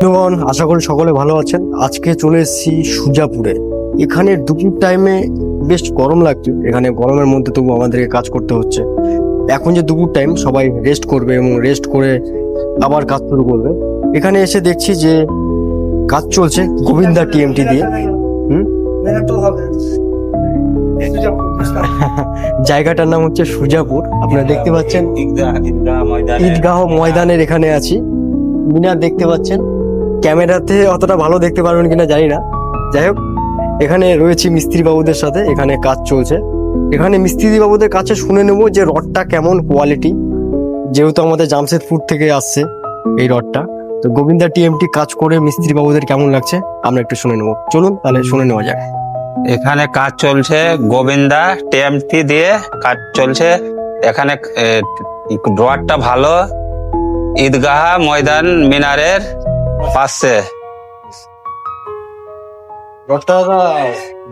বন্ধুগণ, আশা করি সকলে ভালো আছেন। আজকে চলে এসেছি সুজাপুরে। এখানে দুপুর টাইমে বেশ গরম লাগছে। এখানে গরমের মধ্যে তবু আমাদেরকে কাজ করতে হচ্ছে। এখন যে দুপুর টাইম, সবাই রেস্ট করবে এবং রেস্ট করে আবার কাজ শুরু করবে। এখানে এসে দেখছি যে কাজ চলছে গোবিন্দা টিএমটি দিয়ে। জায়গাটার নাম হচ্ছে সুজাপুর। আপনারা দেখতে পাচ্ছেন ঈদগাহ ময়দানের এখানে আছি। মিনার দেখতে পাচ্ছেন, ক্যামেরাতে অতটা ভালো দেখতে পারবেন কিনা জানি না। যাই হোক, এখানে রয়েছি মিস্ত্রি বাবুদের সাথে। এখানে কাজ চলছে। এখানে মিস্ত্রি বাবুদের কাছে শুনে নেব যে রডটা কেমন কোয়ালিটি, যেহেতু আমাদের জামশেদপুর থেকে আসছে এই রডটা। তো গোবিন্দা টিএমটি কাজ করে মিস্ত্রি বাবুদের কেমন লাগছে আমরা একটু শুনে নেব। চলুন তাহলে শুনে নেওয়া যাক। এখানে কাজ চলছে গোবিন্দা টিএমটি দিয়ে কাজ চলছে। এখানে রডটা ভালো, ঈদগাহ ময়দান মিনারের পাশে। রডটা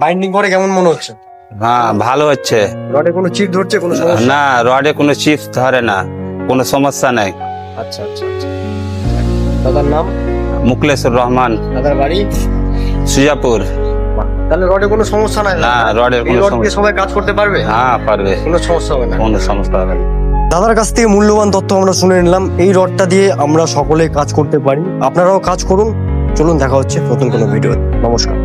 বাইন্ডিং করে কেমন মনে হচ্ছে? হ্যাঁ, ভালো হচ্ছে। রডে কোনো চিপ ধরছে? কোনো সমস্যা? না, রডে কোনো চিপস ধরে না, কোনো সমস্যা নাই। আচ্ছা আচ্ছা আচ্ছা। দাদার নাম? মুকলেশুর রহমান, দাদার বাড়ি সুজাপুর। তাহলে রডে কোনো সমস্যা নাই? না, রডের এই কোনো রড দিয়ে সমস্যা। সবাই কাজ করতে পারবে? হ্যাঁ, পারবে, কোনো সমস্যা হবে না। কোনো সমস্যা হবে না। দাদার কাছ থেকে মূল্যবান তথ্য আমরা শুনে নিলাম। এই রডটা দিয়ে আমরা সকলে কাজ করতে পারি, আপনারাও কাজ করুন। চলুন, দেখা হচ্ছে নতুন কোনো ভিডিও। নমস্কার।